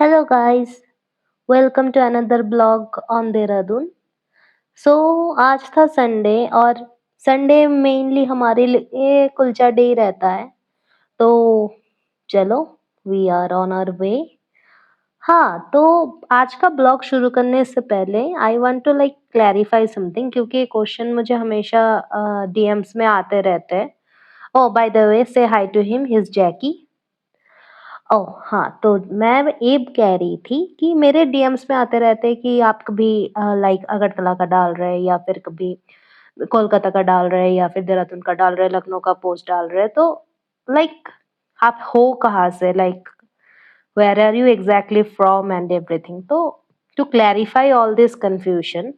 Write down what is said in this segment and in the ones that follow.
Hello guys, welcome to another blog on Dehradun. सो आज था Sunday और संडे मेनली हमारे लिए कुलचा डे ही रहता है। तो चलो we are on our way. हाँ, तो आज का ब्लॉग शुरू करने से पहले I want to clarify something क्योंकि ये क्वेश्चन मुझे हमेशा डीएम्स में आते रहते हैं। ओह बाय द वे से हाय टू हिम, ही इज जैकी। ओह! हाँ, तो मैं ये कह रही थी कि मेरे डीएम्स में आते रहते हैं कि आप कभी अगरतला का डाल रहे हैं या फिर कभी कोलकाता का डाल रहे हैं या फिर देहरादून का डाल रहे हैं, लखनऊ का पोस्ट डाल रहे हैं, तो लाइक आप हो कहाँ से? Where are you exactly from and everything? तो to clarify all this confusion,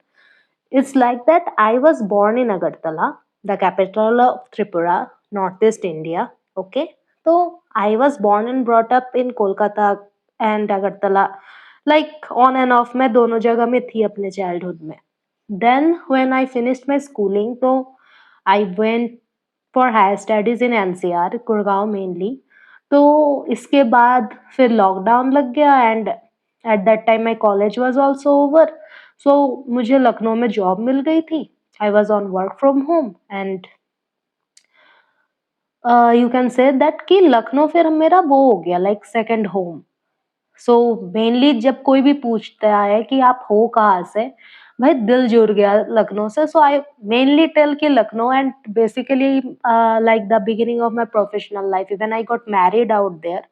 it's like that I was born in Agartala, the capital of Tripura, Northeast India. Okay. So I was born and brought up in Kolkata and Agartala. Like on and off मैं दोनों जगह में थी अपने childhood में. Then when I finished my schooling, तो I went for higher studies in NCR, Gurgaon mainly. तो इसके बाद फिर लॉकडाउन लग गया and at that time my college was also over. So मुझे लखनऊ में जॉब मिल गई थी। I was on work from home and you can say that कि लखनऊ फिर मेरा वो हो गया like second home. So mainly जब कोई भी पूछता है कि आप हो कहाँ से, भाई दिल जुड़ गया लखनऊ से। सो आई मेनली टेल कि Lucknow and basically like the beginning of my professional life when I got married out there.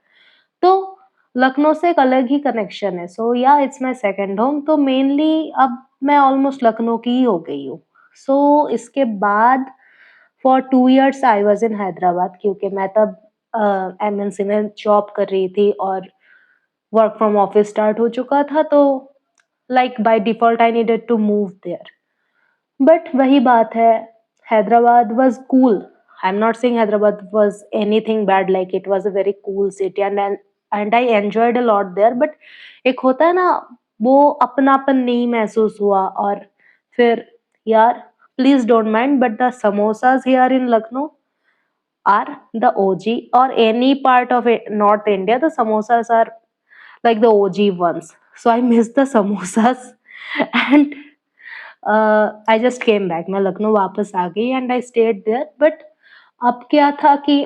तो लखनऊ से एक अलग ही कनेक्शन है। सो या इट्स माय सेकंड होम। तो मेनली अब मैं ऑलमोस्ट लखनऊ की ही हो गई हूँ। सो इसके बाद for 2 years I was in Hyderabad क्योंकि मैं तब एमएनसी में जॉब कर रही थी और वर्क फ्रॉम ऑफिस स्टार्ट हो चुका था, तो like by default I needed to move there. But वही बात है, Hyderabad was cool. I'm not saying Hyderabad was anything bad, like it was a very cool city and I enjoyed a lot there. But एक होता है ना, वो अपनापन नहीं महसूस हुआ। और फिर यार please don't mind but the samosas here in Lucknow are the OG, or any part of it, North India, the samosas are like the OG ones. So I miss the samosas and I just came back. मैं लखनऊ वापस आ गई and I stayed there. But अब क्या था कि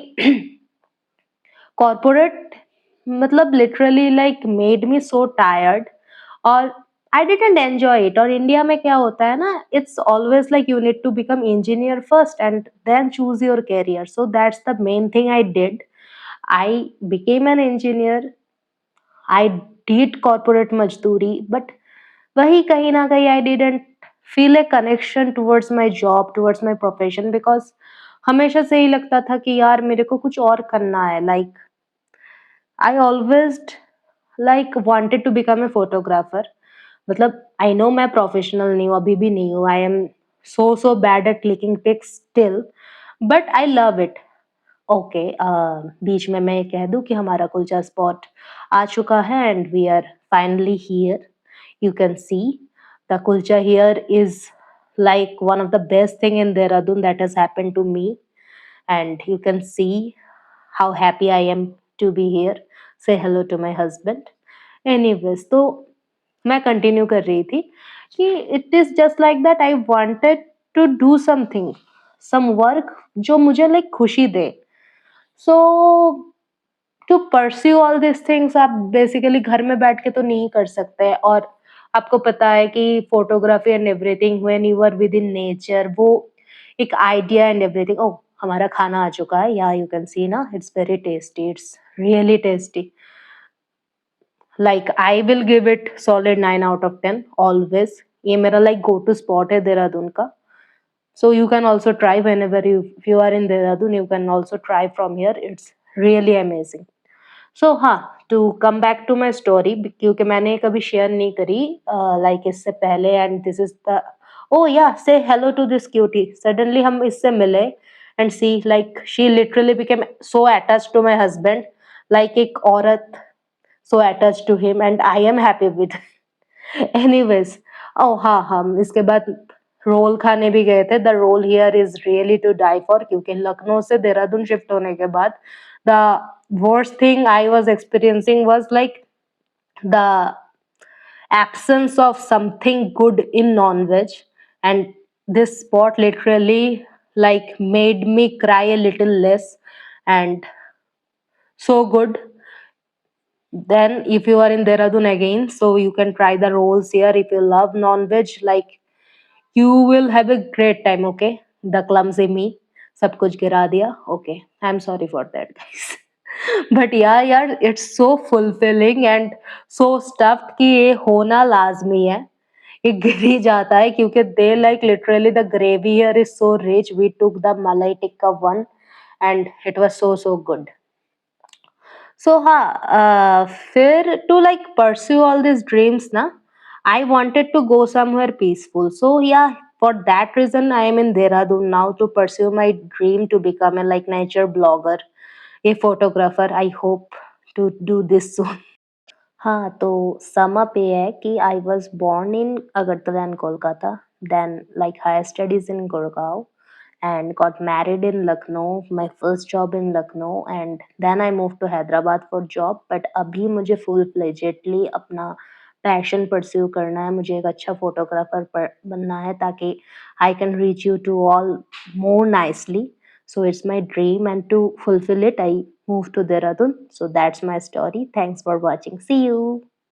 corporate मतलब literally like made me so tired और आई डिडंट एंजॉय इट। और इंडिया में क्या होता है ना, it's always like you need to become engineer first and then choose your career. So that's the main thing I did. I became an engineer, I did corporate मजदूरी, but वही कहीं न कहीं I didn't feel a connection towards my job, towards my profession, because हमेशा से ही लगता था कि यार मेरे को कुछ और करना है। Like I always like wanted to become a photographer. मतलब आई नो मैं प्रोफेशनल नहीं हूँ, अभी भी नहीं हूँ। I am so bad at clicking pics still, but I love it. Okay, बीच में मैं ये कह दूँ कि हमारा कुलचा स्पॉट आ चुका है and we are finally here. You can see the kulcha here is like one of the best thing in Dehradun that has happened to me, and you can see how happy I am to be here. Say hello to my husband. Anyways, तो मैं continue कर रही थी कि it is just like that I wanted to do something, some work जो मुझे like खुशी दे। So to pursue all this things आप बेसिकली घर में बैठ के तो नहीं कर सकते। और आपको पता है कि photography and everything when you are within nature, वो एक आइडिया एंड एवरीथिंग। ओह हमारा खाना आ चुका है, या यू कैन सी ना, it's very tasty, it's really tasty. Like I will give it solid 9 out of 10 always. ये मेरा लाइक गो टू स्पॉट है देहरादून का। So you can also try whenever if you are in Dehradun, you can also try from here. It's really amazing. So हाँ, to come back to my story, क्योंकि मैंने ये कभी share नहीं करी like इससे पहले। And this is the, oh yeah say hello to this cutie. Suddenly हम इससे मिले and see like she literally became so attached to my husband, like एक औरत so attached to him and I am happy with. Anyways, oh हाँ, हम इसके बाद roll खाने भी गए थे। The roll here is really to die for, क्योंकि लखनऊ से देहरादून शिफ्ट होने के बाद the worst thing I was experiencing was like the absence of something good in non-veg, and this spot literally like made me cry a little less, and so good. Then if you are in Dehradun again, so you can try the rolls here. If you love non-veg, like, you will have a great time. Okay, the clumsy me सब कुछ गिरा दिया. Okay, I'm sorry for that, guys. But yeah यार, it's so fulfilling and so stuffed कि ये होना लाजमी है. ये गिर ही जाता है क्योंकि they like literally the gravy here is so rich. We took the malai tikka one and it was so good. So फिर to like pursue all these dreams ना, I wanted to go somewhere peaceful. So yeah, for that reason I am in Dehradun now to pursue my dream to become a like nature blogger, a photographer. I hope to do this soon. हाँ, तो sum up ये है कि I was born in Agartala and Kolkata, then like higher studies in Gurgaon, and got married in Lucknow, my first job in Lucknow, and then I moved to Hyderabad for job. But अभी मुझे full fledgedly अपना passion pursue करना है. मुझे एक अच्छा photographer बनना है ताकि I can reach you to all more nicely. So it's my dream, and to fulfill it, I moved to Dehradun. So that's my story. Thanks for watching. See you.